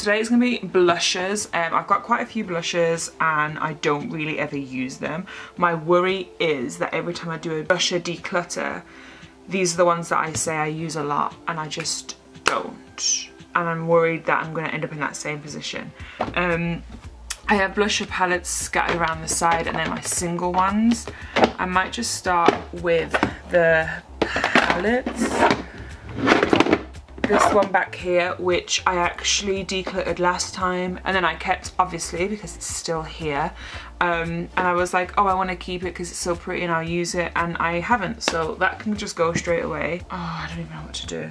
today is going to be blushes. I've got quite a few blushes and I don't really ever use them. My worry is that every time I do a blusher declutter, these are the ones that I say I use a lot and I just don't. And I'm worried that I'm going to end up in that same position. I have blusher palettes scattered around the side and then my single ones. I might just start with the palettes. This one back here, which I actually decluttered last time and then I kept, obviously, because it's still here. And I was like, oh, I want to keep it because it's so pretty and I'll use it, and I haven't, so that can just go straight away. Oh, I don't even know what to do.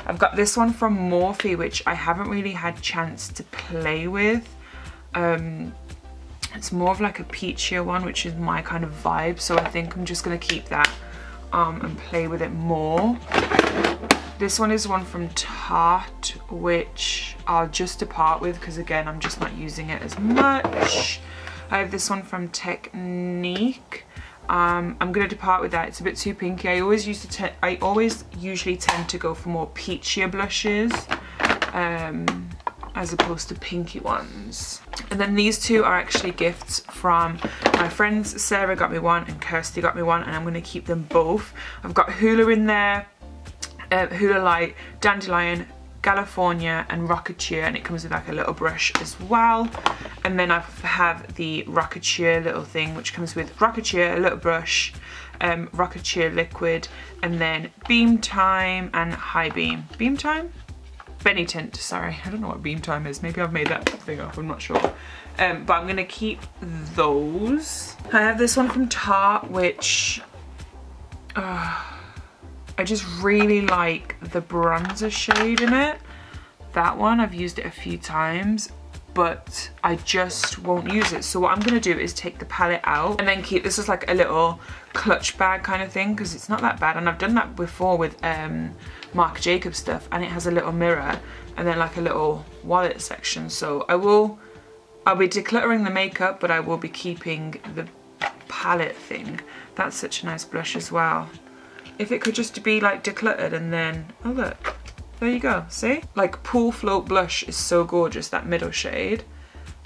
I've got this one from Morphe, which I haven't really had chance to play with. It's more of like a peachier one, which is my kind of vibe, so I think I'm just going to keep that and play with it more. This one is one from Tarte, which I'll just depart with because again I'm just not using it as much. I have this one from Technique. I'm going to depart with that. It's a bit too pinky. I always usually tend to go for more peachier blushes as opposed to pinky ones. And then these two are actually gifts from my friends. Sarah got me one and Kirsty got me one, and I'm going to keep them both. I've got Hoola in there, Hoola Light, Dandelion, California and Rocketeer, and it comes with like a little brush as well. And then I have the Rocketeer little thing, which comes with Rocketeer, a little brush, Rocketeer liquid, and then Beam Time and High Beam. Beam Time? Benny Tint, sorry. I don't know what Beam Time is. Maybe I've made that thing up, I'm not sure. But I'm gonna keep those. I have this one from Tarte, which I just really like the bronzer shade in it. That one, I've used it a few times, but I just won't use it. So what I'm gonna do is take the palette out and then keep this as like a little clutch bag kind of thing, because it's not that bad. And I've done that before with Marc Jacobs stuff, and it has a little mirror and then like a little wallet section. So I'll be decluttering the makeup, but I will be keeping the palette thing. That's such a nice blush as well. If it could just be like decluttered and then, oh look, there you go, see? Like Pool Float blush is so gorgeous, that middle shade.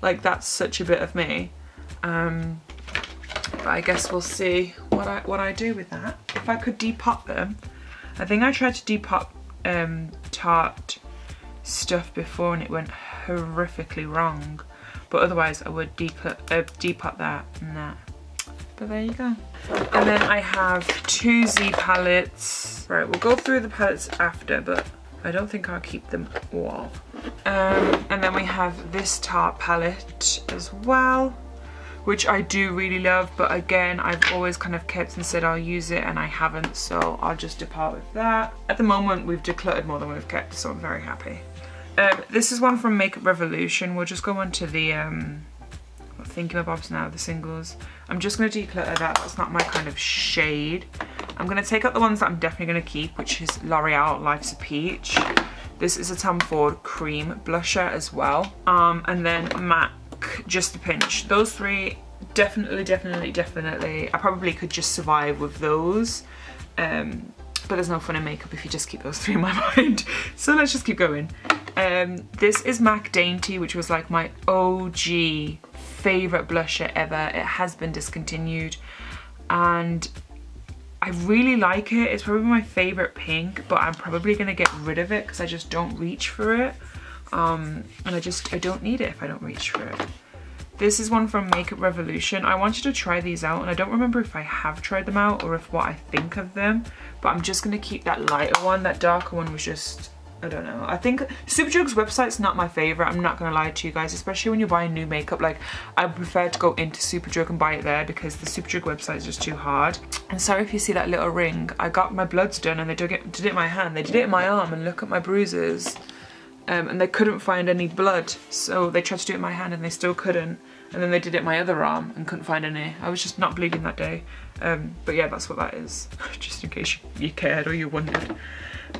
Like that's such a bit of me. But I guess we'll see what I do with that. If I could depop them. I think I tried to depop Tarte stuff before and it went horrifically wrong. But otherwise I would depop that and that. But there you go. And then I have two Z palettes. Right, we'll go through the palettes after, but I don't think I'll keep them all. And then we have this Tarte palette as well, which I do really love, but again, I've always kind of kept and said I'll use it and I haven't, so I'll just depart with that. At the moment, we've decluttered more than we've kept, so I'm very happy. This is one from Makeup Revolution. We'll just go on to the thingamabobs now, the singles. I'm just going to declutter that. That's not my kind of shade. I'm going to take out the ones that I'm definitely going to keep, which is L'Oreal Life's a Peach. This is a Tom Ford cream blusher as well. And then MAC Just a Pinch. Those three, definitely. I probably could just survive with those. But there's no fun in makeup if you just keep those three in my mind. So let's just keep going. This is MAC Dainty, which was like my OG favourite blusher ever. It has been discontinued and I really like it. It's probably my favourite pink, but I'm probably going to get rid of it because I just don't reach for it. And I don't need it if I don't reach for it. This is one from Makeup Revolution. I wanted to try these out and I don't remember if I have tried them out or if what I think of them, but I'm just going to keep that lighter one. That darker one was just, I don't know. I think Superdrug's website's not my favourite, I'm not going to lie to you guys, especially when you're buying new makeup. Like, I prefer to go into Superdrug and buy it there because the Superdrug website is just too hard. And sorry if you see that little ring. I got my bloods done and they did it in my hand. They did it in my arm, and look at my bruises. And they couldn't find any blood, so they tried to do it in my hand and they still couldn't. And then they did it in my other arm and couldn't find any. I was just not bleeding that day. But yeah, that's what that is, just in case you cared or you wondered.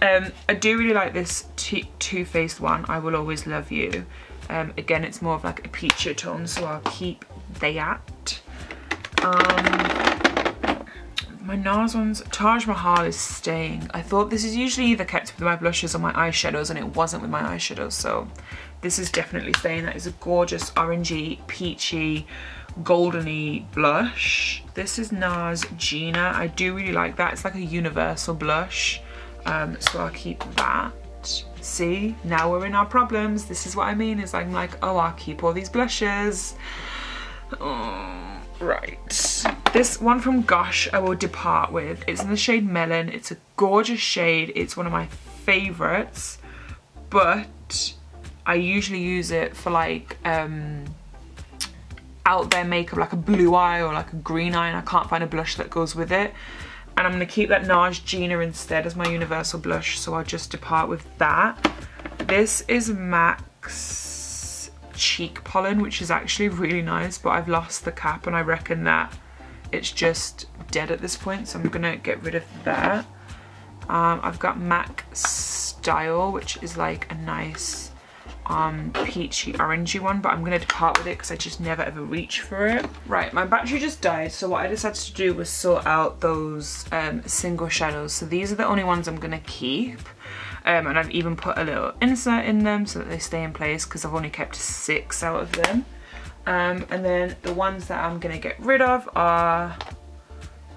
I do really like this Too Faced one, I Will Always Love You. Again, it's more of like a peachy tone, so I'll keep that. My NARS ones, Taj Mahal is staying. I thought this is usually either kept with my blushes or my eyeshadows, and it wasn't with my eyeshadows, so this is definitely staying. That is a gorgeous orangey, peachy, goldeny blush. This is NARS Gina. I do really like that. It's like a universal blush, so I'll keep that. See, now we're in our problems. This is what I mean, is I'm like, oh, I'll keep all these blushes. Oh, right. This one from Gosh I will depart with. It's in the shade Melon. It's a gorgeous shade. It's one of my favorites, but I usually use it for like out there makeup, like a blue eye or like a green eye, and I can't find a blush that goes with it. And I'm going to keep that NARS Gina instead as my universal blush, so I'll just depart with that. This is MAC's Cheek Pollen, which is actually really nice, but I've lost the cap and I reckon that it's just dead at this point, so I'm going to get rid of that. I've got MAC Style, which is like a nice peachy orangey one, but I'm going to depart with it because I just never ever reach for it. Right, my battery just died, so what I decided to do was sort out those single shadows. So these are the only ones I'm going to keep, and I've even put a little insert in them so that they stay in place because I've only kept 6 out of them. And then the ones that I'm going to get rid of are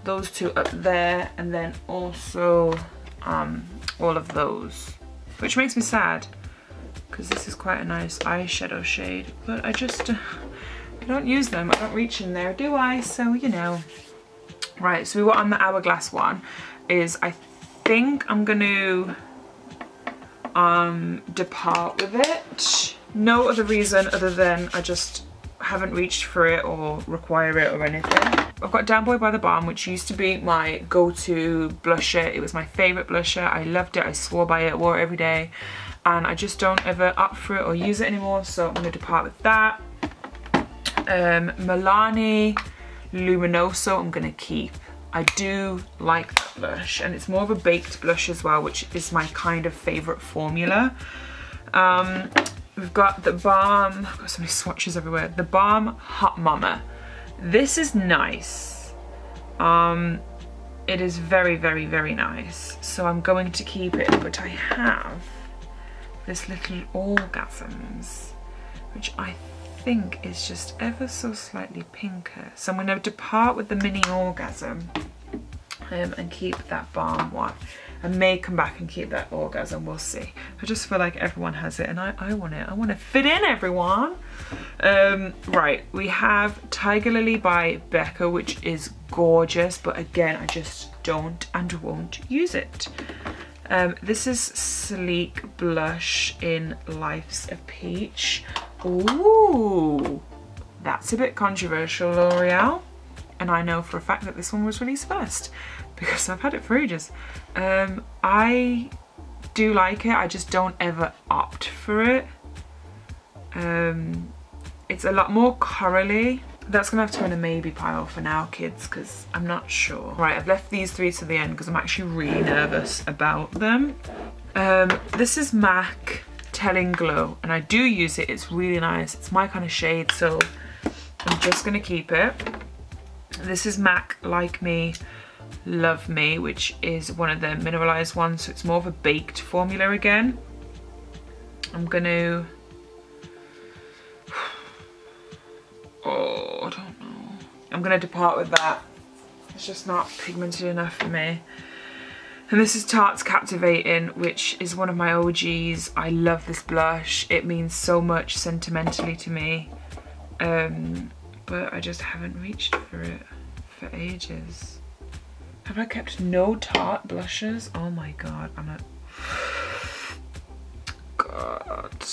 those 2 up there, and then also all of those, which makes me sad because this is quite a nice eyeshadow shade, but I just I don't use them. I don't reach in there, do I? So, you know. Right, so we were on the Hourglass one. Is I think I'm going to depart with it. No other reason other than I just haven't reached for it or require it or anything. I've got Down Boy by the Balm, which used to be my go-to blusher. It was my favourite blusher. I loved it. I swore by it, wore it every day. And I just don't ever opt for it or use it anymore, so I'm going to depart with that. Milani Luminoso I'm going to keep. I do like that blush, and it's more of a baked blush as well, which is my kind of favourite formula. We've got the Balm, I've got so many swatches everywhere. The Balm Hot Mama. This is nice. It is very, very, very nice. So I'm going to keep it, but I have this little Orgasms, which I think is just ever so slightly pinker. So I'm going to depart with the mini Orgasm and keep that Balm one. I may come back and keep that Orgasm, we'll see. I just feel like everyone has it and I want it. I want to fit in, everyone. Right, we have Tiger Lily by Becca, which is gorgeous, but again, I just don't and won't use it. This is Sleek Blush in Life's a Peach. Ooh, that's a bit controversial, L'Oreal. And I know for a fact that this one was released first because I've had it for ages. I do like it, I just don't ever opt for it. It's a lot more corally. That's gonna have to go in a maybe pile for now, kids, because I'm not sure. Right, I've left these 3 to the end because I'm actually really nervous about them. This is MAC Telling Glow, and I do use it. It's really nice. It's my kind of shade, so I'm just gonna keep it. This is MAC Like Me, Love Me, which is one of the mineralized ones, so it's more of a baked formula again. I'm gonna... Oh, I don't know. I'm gonna depart with that. It's just not pigmented enough for me. And this is Tarte's Captivating, which is one of my OGs. I love this blush. It means so much sentimentally to me. But I just haven't reached for it for ages. Have I kept no Tarte blushes? Oh my god, I'm a... God.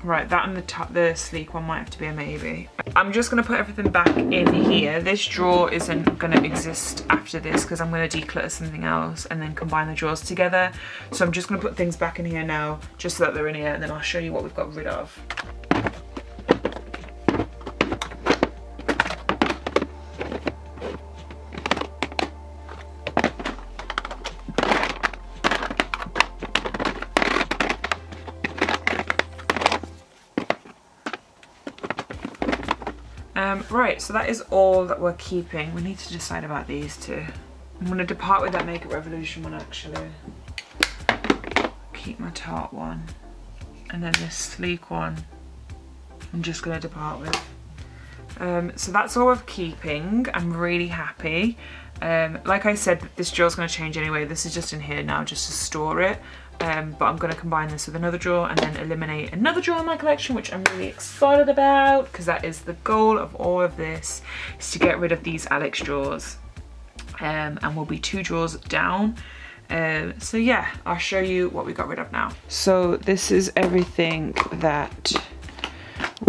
Right, that and the Sleek one might have to be a maybe. I'm just gonna put everything back in here. This drawer isn't gonna exist after this because I'm gonna declutter something else and then combine the drawers together. So I'm just gonna put things back in here now, just so that they're in here, and then I'll show you what we've got rid of. Right, so that is all that we're keeping. We need to decide about these two. I'm going to depart with that Makeup Revolution one actually. Keep my Tarte one. And then this sleek one I'm just going to depart with. So that's all we're keeping. I'm really happy. Like I said, this drawer's going to change anyway. This is just in here now just to store it. But I'm going to combine this with another drawer and then eliminate another drawer in my collection, which I'm really excited about because that is the goal of all of this, is to get rid of these Alex drawers. And we'll be 2 drawers down. So yeah, I'll show you what we got rid of now. So this is everything that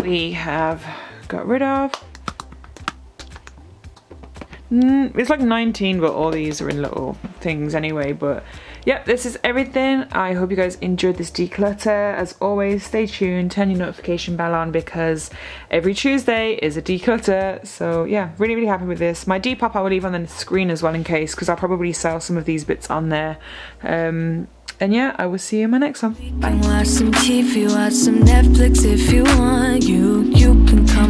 we have got rid of. It's like 19, but all these are in little things anyway, but yep, this is everything. I hope you guys enjoyed this declutter. As always, stay tuned, turn your notification bell on because every Tuesday is a declutter. So yeah, really, really happy with this. My Depop I will leave on the screen as well in case, because I'll probably sell some of these bits on there. And yeah, I will see you in my next one. Bye. Watch some TV, watch some Netflix if you want. You can come